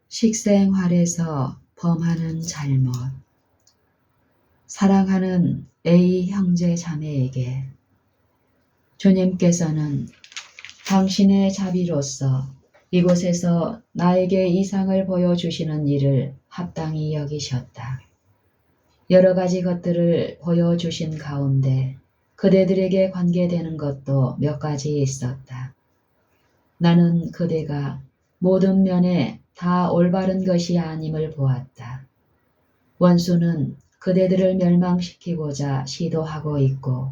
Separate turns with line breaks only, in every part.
식생활에서 범하는 잘못. 사랑하는 A 형제 자매에게 주님께서는 당신의 자비로서 이곳에서 나에게 이상을 보여주시는 일을 합당히 여기셨다. 여러 가지 것들을 보여주신 가운데 그대들에게 관계되는 것도 몇 가지 있었다. 나는 그대가 모든 면에 다 올바른 것이 아님을 보았다. 원수는 그대들을 멸망시키고자 시도하고 있고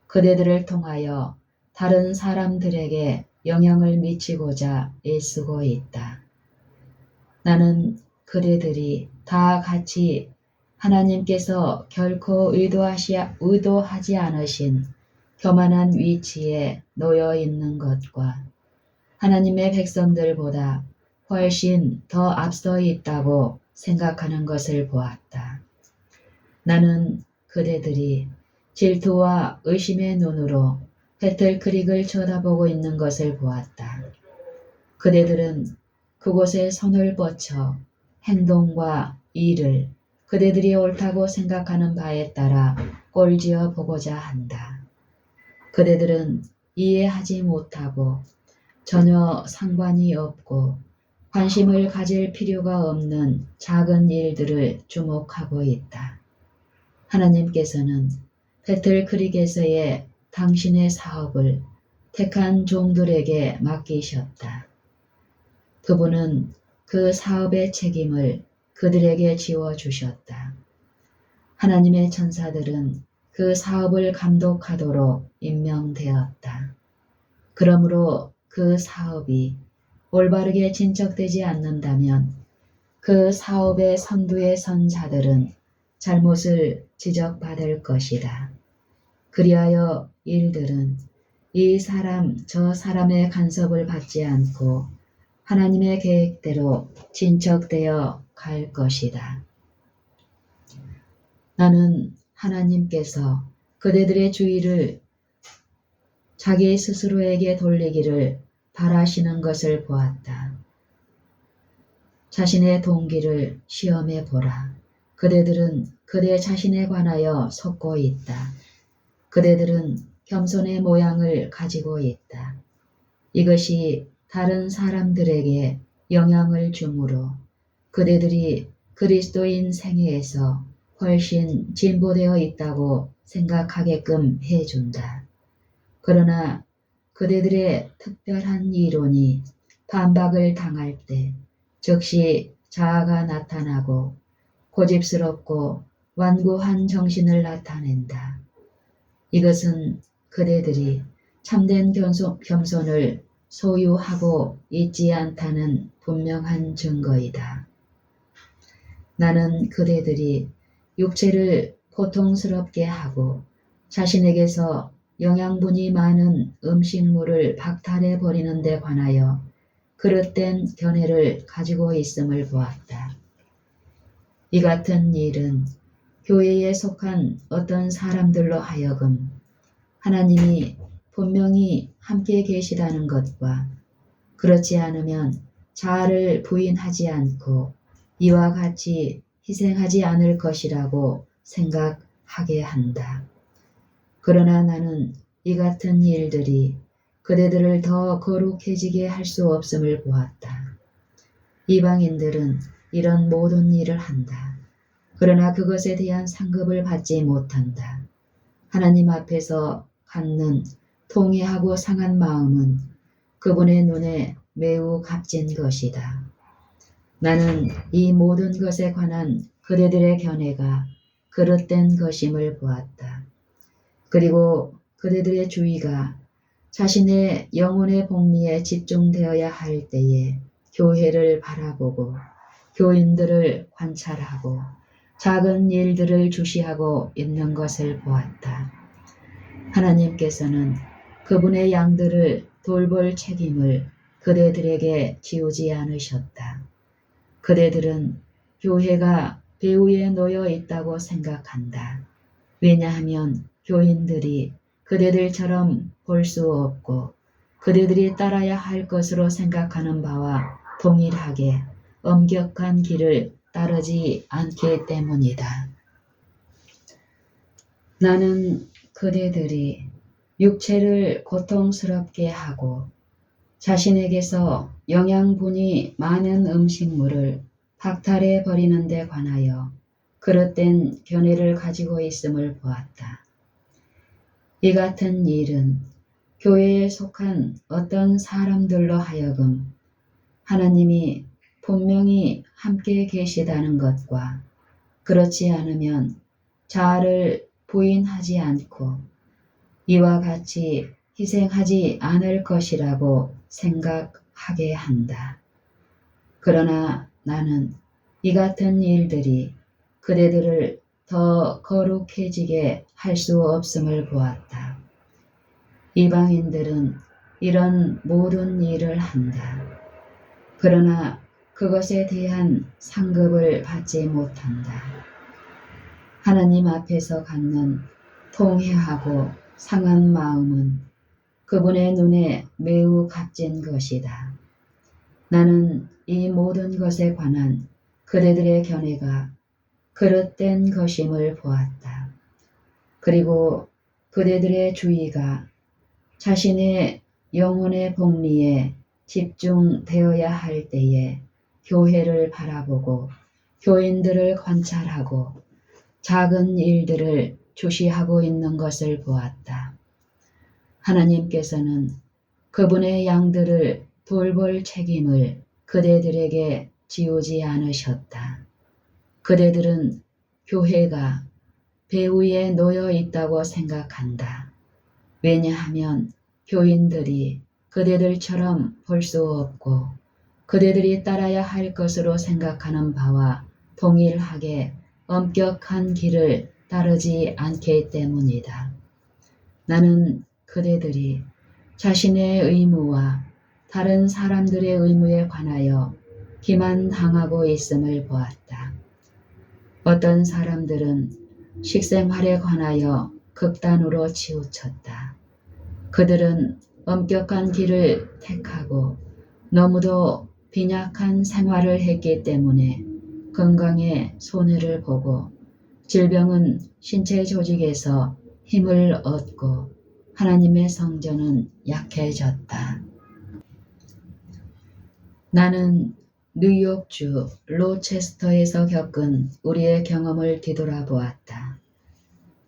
그대들을 통하여 다른 사람들에게 영향을 미치고자 애쓰고 있다. 나는 그대들이 다 같이 하나님께서 결코 의도하지 않으신 교만한 위치에 놓여 있는 것과 하나님의 백성들보다 훨씬 더 앞서 있다고 생각하는 것을 보았다. 나는 그대들이 질투와 의심의 눈으로 배틀크릭을 쳐다보고 있는 것을 보았다. 그대들은 그곳에 손을 뻗쳐 행동과 일을 그대들이 옳다고 생각하는 바에 따라 꼴지어 보고자 한다. 그대들은 이해하지 못하고 전혀 상관이 없고 관심을 가질 필요가 없는 작은 일들을 주목하고 있다. 하나님께서는 배틀크릭에서의 당신의 사업을 택한 종들에게 맡기셨다. 그분은 그 사업의 책임을 그들에게 지워주셨다. 하나님의 천사들은 그 사업을 감독하도록 임명되었다. 그러므로 그 사업이 올바르게 진척되지 않는다면 그 사업의 선두에 선 자들은 잘못을 지적받을 것이다. 그리하여 일들은 이 사람 저 사람의 간섭을 받지 않고 하나님의 계획대로 진척되어 갈 것이다. 나는 하나님께서 그대들의 주의를 자기 스스로에게 돌리기를 바라시는 것을 보았다. 자신의 동기를 시험해 보라. 그대들은 그대 자신에 관하여 속고 있다. 그대들은 겸손의 모양을 가지고 있다. 이것이 다른 사람들에게 영향을 주므로 그대들이 그리스도인 생애에서 훨씬 진보되어 있다고 생각하게끔 해준다. 그러나 그대들의 특별한 이론이 반박을 당할 때 즉시 자아가 나타나고 고집스럽고 완고한 정신을 나타낸다. 이것은 그대들이 참된 겸손을 소유하고 있지 않다는 분명한 증거이다. 나는 그대들이 육체를 고통스럽게 하고 자신에게서 영양분이 많은 음식물을 박탈해 버리는 데 관하여 그릇된 견해를 가지고 있음을 보았다. 이 같은 일은 교회에 속한 어떤 사람들로 하여금 하나님이 분명히 함께 계시다는 것과 그렇지 않으면 자아를 부인하지 않고 이와 같이 희생하지 않을 것이라고 생각하게 한다. 그러나 나는 이 같은 일들이 그대들을 더 거룩해지게 할 수 없음을 보았다. 이방인들은 이런 모든 일을 한다. 그러나 그것에 대한 상급을 받지 못한다. 하나님 앞에서 갖는 통회하고 상한 마음은 그분의 눈에 매우 값진 것이다. 나는 이 모든 것에 관한 그대들의 견해가 그릇된 것임을 보았다. 그리고 그대들의 주의가 자신의 영혼의 복리에 집중되어야 할 때에 교회를 바라보고 교인들을 관찰하고 작은 일들을 주시하고 있는 것을 보았다. 하나님께서는 그분의 양들을 돌볼 책임을 그대들에게 지우지 않으셨다. 그대들은 교회가 배후에 놓여 있다고 생각한다. 왜냐하면 교인들이 그대들처럼 볼 수 없고 그대들이 따라야 할 것으로 생각하는 바와 동일하게 엄격한 길을 따르지 않기 때문이다. 나는 그대들이 육체를 고통스럽게 하고 자신에게서 영양분이 많은 음식물을 박탈해 버리는 데 관하여 그릇된 견해를 가지고 있음을 보았다. 이 같은 일은 교회에 속한 어떤 사람들로 하여금 하나님이 분명히 함께 계시다는 것과 그렇지 않으면 자아를 부인하지 않고 이와 같이 희생하지 않을 것이라고 생각하게 한다. 그러나 나는 이 같은 일들이 그대들을 더 거룩해지게 할 수 없음을 보았다. 이방인들은 이런 모든 일을 한다. 그러나 그것에 대한 상급을 받지 못한다. 하나님 앞에서 갖는 통회하고 상한 마음은 그분의 눈에 매우 값진 것이다. 나는 이 모든 것에 관한 그대들의 견해가 그릇된 것임을 보았다. 그리고 그대들의 주의가 자신의 영혼의 복리에 집중되어야 할 때에 교회를 바라보고 교인들을 관찰하고 작은 일들을 주시하고 있는 것을 보았다. 하나님께서는 그분의 양들을 돌볼 책임을 그대들에게 지우지 않으셨다. 그대들은 교회가 배 위에 놓여 있다고 생각한다. 왜냐하면 교인들이 그대들처럼 볼 수 없고 그대들이 따라야 할 것으로 생각하는 바와 동일하게 엄격한 길을 따르지 않기 때문이다. 나는 그대들이 자신의 의무와 다른 사람들의 의무에 관하여 기만당하고 있음을 보았다. 어떤 사람들은 식생활에 관하여 극단으로 치우쳤다. 그들은 엄격한 길을 택하고 너무도 빈약한 생활을 했기 때문에 건강에 손해를 보고 질병은 신체 조직에서 힘을 얻고 하나님의 성전은 약해졌다. 나는 뉴욕주 로체스터에서 겪은 우리의 경험을 뒤돌아보았다.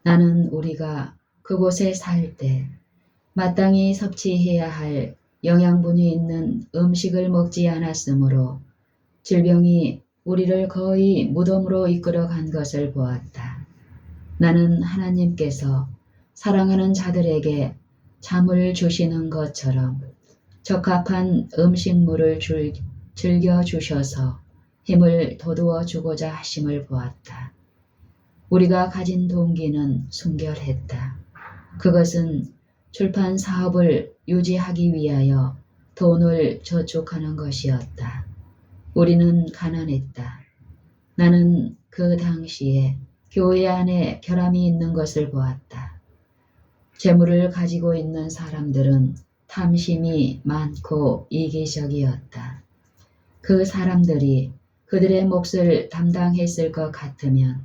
나는 우리가 그곳에 살 때 마땅히 섭취해야 할 영양분이 있는 음식을 먹지 않았으므로 질병이 우리를 거의 무덤으로 이끌어간 것을 보았다. 나는 하나님께서 사랑하는 자들에게 잠을 주시는 것처럼 적합한 음식물을 즐겨주셔서 힘을 돋우어 주고자 하심을 보았다. 우리가 가진 동기는 순결했다. 그것은 출판 사업을 유지하기 위하여 돈을 저축하는 것이었다. 우리는 가난했다. 나는 그 당시에 교회 안에 결함이 있는 것을 보았다. 재물을 가지고 있는 사람들은 탐심이 많고 이기적이었다. 그 사람들이 그들의 몫을 담당했을 것 같으면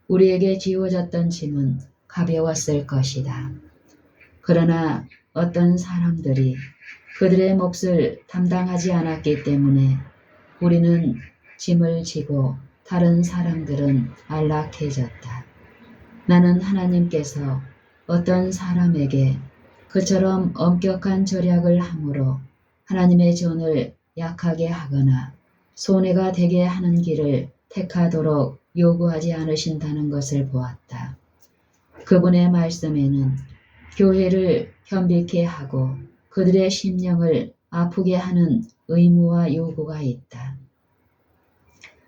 우리에게 지워졌던 짐은 가벼웠을 것이다. 그러나 어떤 사람들이 그들의 몫을 담당하지 않았기 때문에 우리는 짐을 지고 다른 사람들은 안락해졌다. 나는 하나님께서 어떤 사람에게 그처럼 엄격한 절약을 함으로 하나님의 전을 약하게 하거나 손해가 되게 하는 길을 택하도록 요구하지 않으신다는 것을 보았다. 그분의 말씀에는 교회를 현비케 하고 그들의 심령을 아프게 하는 의무와 요구가 있다.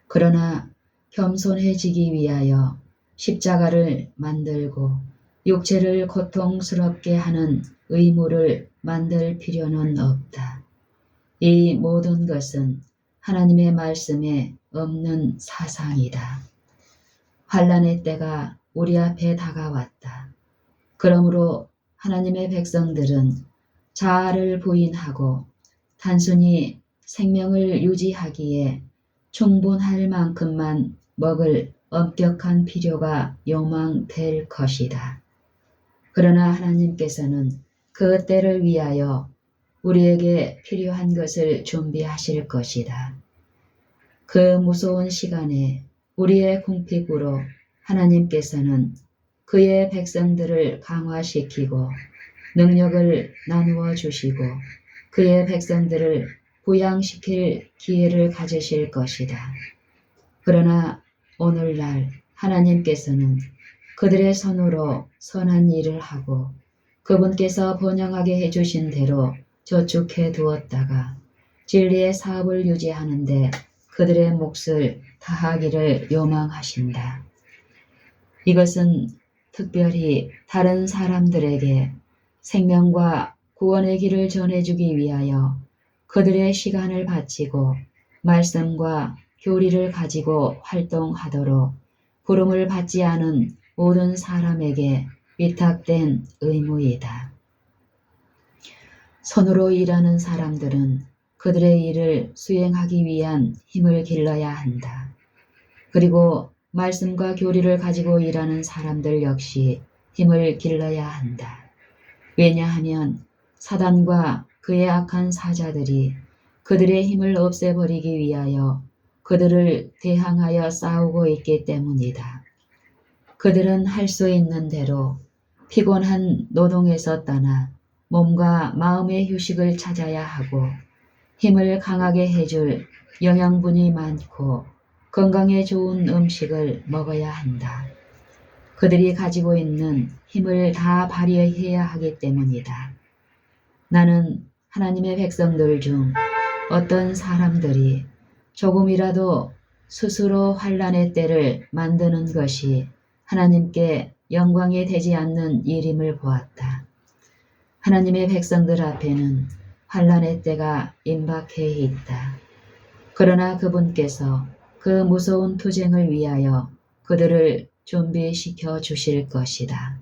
그러나 겸손해지기 위하여 십자가를 만들고 육체를 고통스럽게 하는 의무를 만들 필요는 없다. 이 모든 것은 하나님의 말씀에 없는 사상이다. 환난의 때가 우리 앞에 다가왔다. 그러므로 하나님의 백성들은 자아를 부인하고 단순히 생명을 유지하기에 충분할 만큼만 먹을 엄격한 필요가 요망될 것이다. 그러나 하나님께서는 그 때를 위하여 우리에게 필요한 것을 준비하실 것이다. 그 무서운 시간에 우리의 궁핍으로 하나님께서는 그의 백성들을 강화시키고 능력을 나누어 주시고 그의 백성들을 부양시킬 기회를 가지실 것이다. 그러나 오늘날 하나님께서는 그들의 손으로 선한 일을 하고 그분께서 번영하게 해주신 대로 저축해 두었다가 진리의 사업을 유지하는데 그들의 몫을 다하기를 요망하신다. 이것은 특별히 다른 사람들에게 생명과 구원의 길을 전해주기 위하여 그들의 시간을 바치고 말씀과 교리를 가지고 활동하도록 부름을 받지 않은 모든 사람에게 위탁된 의무이다. 손으로 일하는 사람들은 그들의 일을 수행하기 위한 힘을 길러야 한다. 그리고 말씀과 교리를 가지고 일하는 사람들 역시 힘을 길러야 한다. 왜냐하면 사단과 그의 악한 사자들이 그들의 힘을 없애버리기 위하여 그들을 대항하여 싸우고 있기 때문이다. 그들은 할 수 있는 대로 피곤한 노동에서 떠나 몸과 마음의 휴식을 찾아야 하고 힘을 강하게 해줄 영양분이 많고 건강에 좋은 음식을 먹어야 한다. 그들이 가지고 있는 힘을 다 발휘해야 하기 때문이다. 나는 하나님의 백성들 중 어떤 사람들이 조금이라도 스스로 환난의 때를 만드는 것이 하나님께 영광이 되지 않는 일임을 보았다. 하나님의 백성들 앞에는 환난의 때가 임박해 있다. 그러나 그분께서 그 무서운 투쟁을 위하여 그들을 준비시켜 주실 것이다.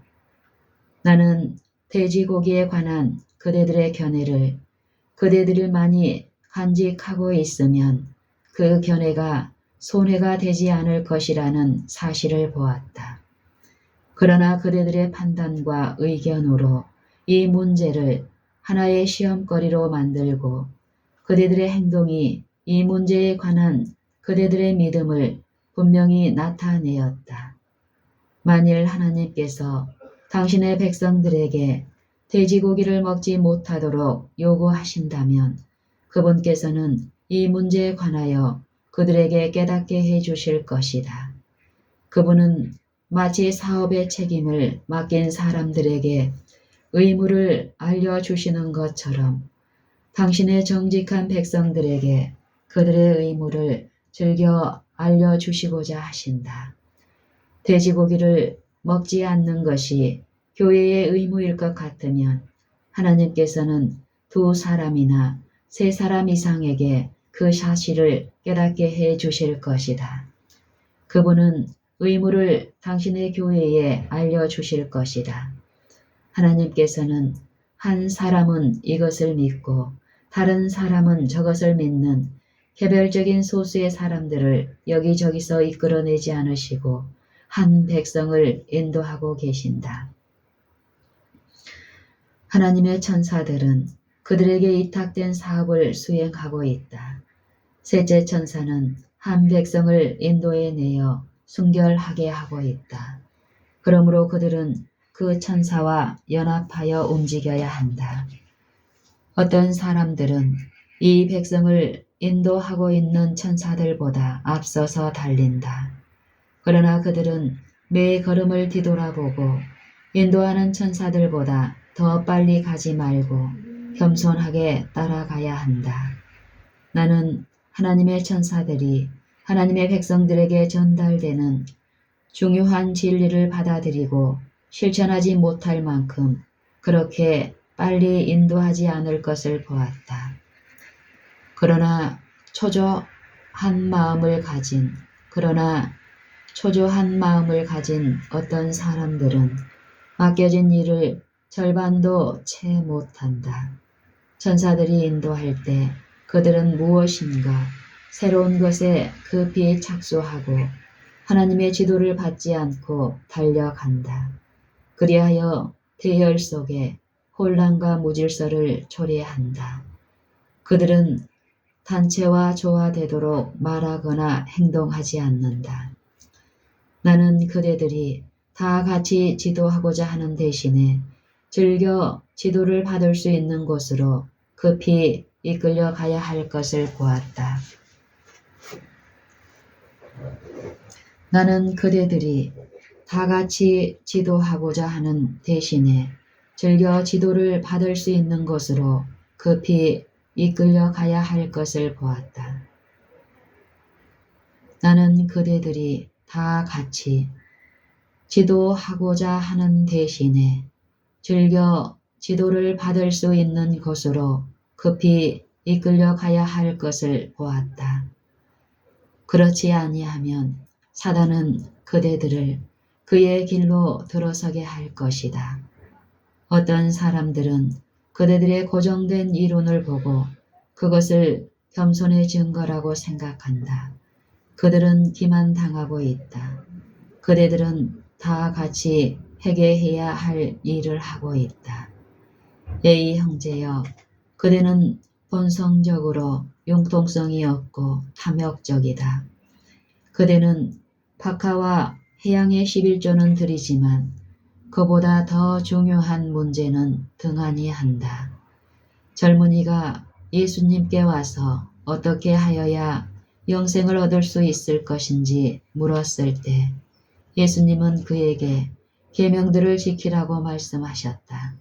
나는 돼지고기에 관한 그대들의 견해를 그대들이 많이 간직하고 있으면 그 견해가 손해가 되지 않을 것이라는 사실을 보았다. 그러나 그대들의 판단과 의견으로 이 문제를 하나의 시험거리로 만들고 그대들의 행동이 이 문제에 관한 그대들의 믿음을 분명히 나타내었다. 만일 하나님께서 당신의 백성들에게 돼지고기를 먹지 못하도록 요구하신다면 그분께서는 이 문제에 관하여 그들에게 깨닫게 해 주실 것이다. 그분은 마치 사업의 책임을 맡긴 사람들에게 의무를 알려주시는 것처럼 당신의 정직한 백성들에게 그들의 의무를 즐겨 알려주시고자 하신다. 돼지고기를 먹지 않는 것이 교회의 의무일 것 같으면 하나님께서는 2사람이나 3사람 이상에게 그 사실을 깨닫게 해 주실 것이다. 그분은 의무를 당신의 교회에 알려주실 것이다. 하나님께서는 한 사람은 이것을 믿고 다른 사람은 저것을 믿는 개별적인 소수의 사람들을 여기저기서 이끌어내지 않으시고 한 백성을 인도하고 계신다. 하나님의 천사들은 그들에게 위탁된 사업을 수행하고 있다. 셋째 천사는 한 백성을 인도해내어 순결하게 하고 있다. 그러므로 그들은 그 천사와 연합하여 움직여야 한다. 어떤 사람들은 이 백성을 인도하고 있는 천사들보다 앞서서 달린다. 그러나 그들은 매 걸음을 뒤돌아보고 인도하는 천사들보다 더 빨리 가지 말고 겸손하게 따라가야 한다. 나는 하나님의 천사들이 하나님의 백성들에게 전달되는 중요한 진리를 받아들이고 실천하지 못할 만큼 그렇게 빨리 인도하지 않을 것을 보았다. 그러나 초조한 마음을 가진 어떤 사람들은 맡겨진 일을 절반도 채 못한다. 천사들이 인도할 때 그들은 무엇인가 새로운 것에 급히 착수하고 하나님의 지도를 받지 않고 달려간다. 그리하여 대열 속에 혼란과 무질서를 초래한다. 그들은 단체와 조화되도록 말하거나 행동하지 않는다. 나는 그대들이 다 같이 지도하고자 하는 대신에 즐겨 지도를 받을 수 있는 곳으로 급히 이끌려 가야 할 것을 보았다. 나는 그대들이 다 같이 지도하고자 하는 대신에 즐겨 지도를 받을 수 있는 곳으로 급히 이끌려 가야 할 것을 보았다. 나는 그대들이 다 같이 지도하고자 하는 대신에 즐겨 지도를 받을 수 있는 곳으로 급히 이끌려 가야 할 것을 보았다. 그렇지 아니하면 사단은 그대들을 그의 길로 들어서게 할 것이다. 어떤 사람들은 그대들의 고정된 이론을 보고 그것을 겸손의 증거라고 생각한다. 그들은 기만당하고 있다. 그대들은 다 같이 회개해야 할 일을 하고 있다. 에이 형제여, 그대는 본성적으로 융통성이 없고 탐욕적이다. 그대는 박하와 해양의 11조는 드리지만 그보다 더 중요한 문제는 등한히 한다. 젊은이가 예수님께 와서 어떻게 하여야 영생을 얻을 수 있을 것인지 물었을 때 예수님은 그에게 계명들을 지키라고 말씀하셨다.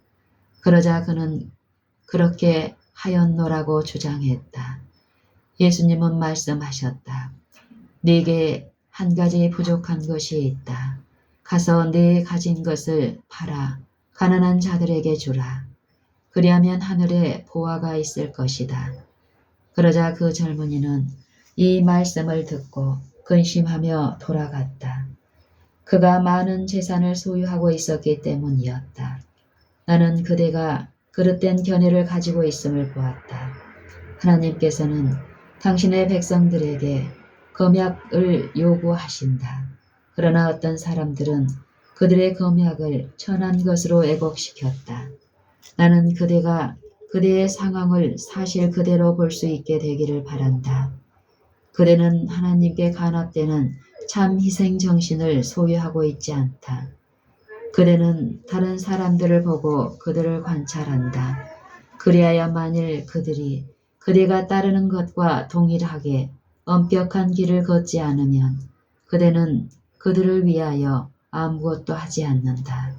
그러자 그는 그렇게 하였노라고 주장했다. 예수님은 말씀하셨다. 네게 한 가지 부족한 것이 있다. 가서 네 가진 것을 팔아 가난한 자들에게 주라. 그리하면 하늘에 보화가 있을 것이다. 그러자 그 젊은이는 이 말씀을 듣고 근심하며 돌아갔다. 그가 많은 재산을 소유하고 있었기 때문이었다. 나는 그대가 그릇된 견해를 가지고 있음을 보았다. 하나님께서는 당신의 백성들에게 검약을 요구하신다. 그러나 어떤 사람들은 그들의 검약을 천한 것으로 왜곡시켰다. 나는 그대가 그대의 상황을 사실 그대로 볼 수 있게 되기를 바란다. 그대는 하나님께 간합되는 참 희생정신을 소유하고 있지 않다. 그대는 다른 사람들을 보고 그들을 관찰한다. 그리하여 만일 그들이 그대가 따르는 것과 동일하게 엄격한 길을 걷지 않으면 그대는 그들을 위하여 아무것도 하지 않는다.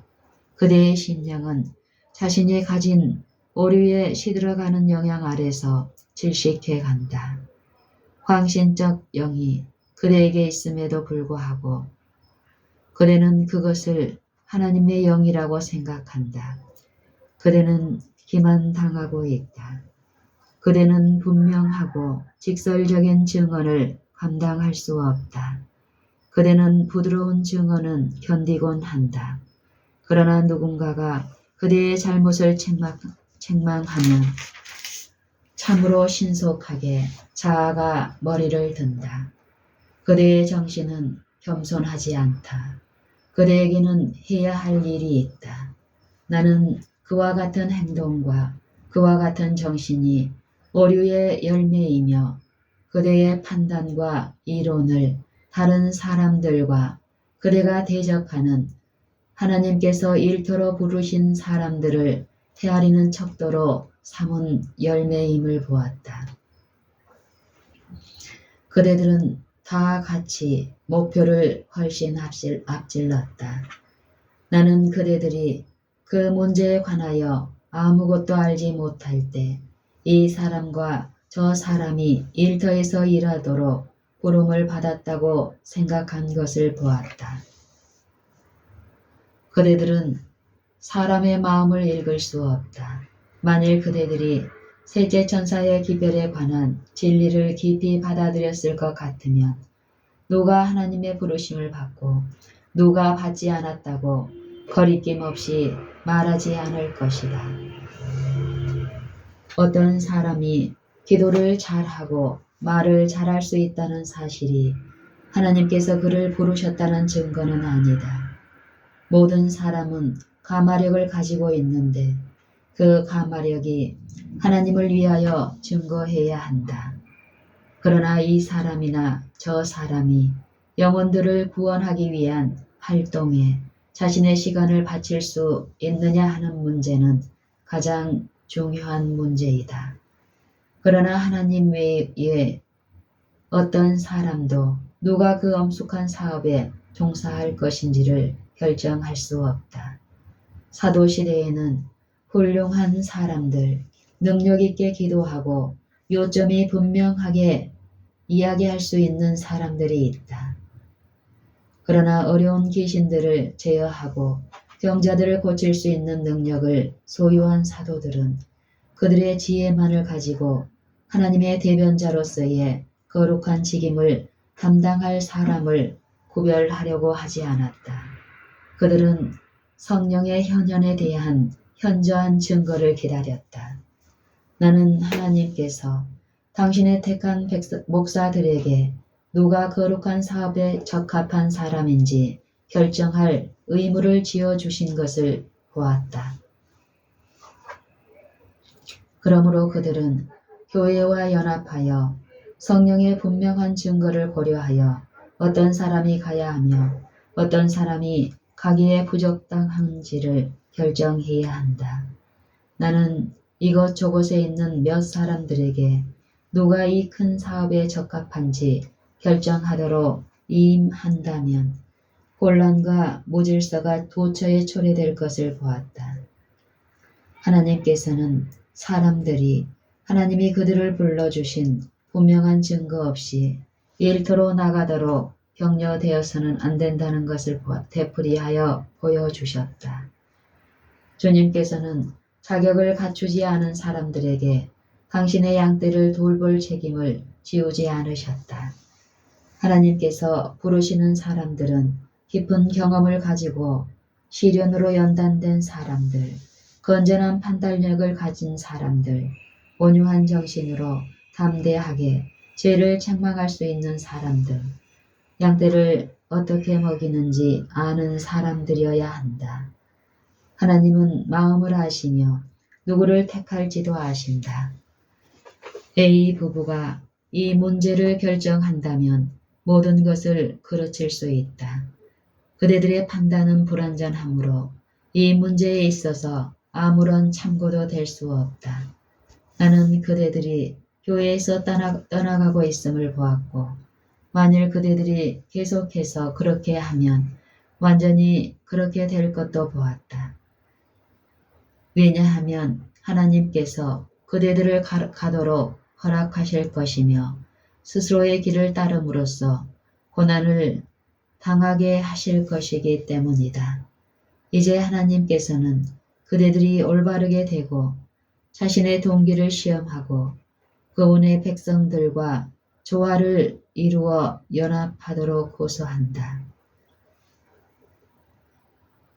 그대의 심령은 자신이 가진 오류에 시들어가는 영향 아래서 질식해 간다. 황신적 영이 그대에게 있음에도 불구하고 그대는 그것을 하나님의 영이라고 생각한다. 그대는 기만당하고 있다. 그대는 분명하고 직설적인 증언을 감당할 수 없다. 그대는 부드러운 증언은 견디곤 한다. 그러나 누군가가 그대의 잘못을 책망하면 참으로 신속하게 자아가 머리를 든다. 그대의 정신은 겸손하지 않다. 그대에게는 해야 할 일이 있다. 나는 그와 같은 행동과 그와 같은 정신이 오류의 열매이며 그대의 판단과 이론을 다른 사람들과 그대가 대적하는 하나님께서 일터로 부르신 사람들을 헤아리는 척도로 삼은 열매임을 보았다. 그대들은 다 같이 목표를 훨씬 앞질렀다. 나는 그대들이 그 문제에 관하여 아무것도 알지 못할 때 이 사람과 저 사람이 일터에서 일하도록 부름을 받았다고 생각한 것을 보았다. 그대들은 사람의 마음을 읽을 수 없다. 만일 그대들이 셋째 천사의 기별에 관한 진리를 깊이 받아들였을 것 같으면 누가 하나님의 부르심을 받고 누가 받지 않았다고 거리낌 없이 말하지 않을 것이다. 어떤 사람이 기도를 잘하고 말을 잘할 수 있다는 사실이 하나님께서 그를 부르셨다는 증거는 아니다. 모든 사람은 가마력을 가지고 있는데 그 가마력이 하나님을 위하여 증거해야 한다. 그러나 이 사람이나 저 사람이 영혼들을 구원하기 위한 활동에 자신의 시간을 바칠 수 있느냐 하는 문제는 가장 중요한 문제이다. 그러나 하나님 외에 어떤 사람도 누가 그 엄숙한 사업에 종사할 것인지를 결정할 수 없다. 사도시대에는 훌륭한 사람들, 능력 있게 기도하고 요점이 분명하게 이야기할 수 있는 사람들이 있다. 그러나 어려운 귀신들을 제어하고 병자들을 고칠 수 있는 능력을 소유한 사도들은 그들의 지혜만을 가지고 하나님의 대변자로서의 거룩한 직임을 담당할 사람을 구별하려고 하지 않았다. 그들은 성령의 현현에 대한 현저한 증거를 기다렸다. 나는 하나님께서 당신의 택한 목사들에게 누가 거룩한 사업에 적합한 사람인지 결정할 의무를 지어주신 것을 보았다. 그러므로 그들은 교회와 연합하여 성령의 분명한 증거를 고려하여 어떤 사람이 가야 하며 어떤 사람이 가기에 부적당한지를 결정해야 한다. 나는 이것저것에 있는 몇 사람들에게 누가 이 큰 사업에 적합한지 결정하도록 임한다면 혼란과 무질서가 도처에 초래될 것을 보았다. 하나님께서는 사람들이 하나님이 그들을 불러주신 분명한 증거 없이 일터로 나가도록 격려되어서는 안 된다는 것을 되풀이하여 보여주셨다. 주님께서는 자격을 갖추지 않은 사람들에게 당신의 양떼를 돌볼 책임을 지우지 않으셨다. 하나님께서 부르시는 사람들은 깊은 경험을 가지고 시련으로 연단된 사람들, 건전한 판단력을 가진 사람들, 온유한 정신으로 담대하게 죄를 책망할 수 있는 사람들, 양떼를 어떻게 먹이는지 아는 사람들이어야 한다. 하나님은 마음을 아시며 누구를 택할지도 아신다. A 부부가 이 문제를 결정한다면 모든 것을 그르칠 수 있다. 그대들의 판단은 불완전하므로 이 문제에 있어서 아무런 참고도 될 수 없다. 나는 그대들이 교회에서 떠나가고 있음을 보았고 만일 그대들이 계속해서 그렇게 하면 완전히 그렇게 될 것도 보았다. 왜냐하면 하나님께서 그대들을 가도록 허락하실 것이며 스스로의 길을 따름으로써 고난을 당하게 하실 것이기 때문이다. 이제 하나님께서는 그대들이 올바르게 되고 자신의 동기를 시험하고 그분의 백성들과 조화를 이루어 연합하도록 고소한다.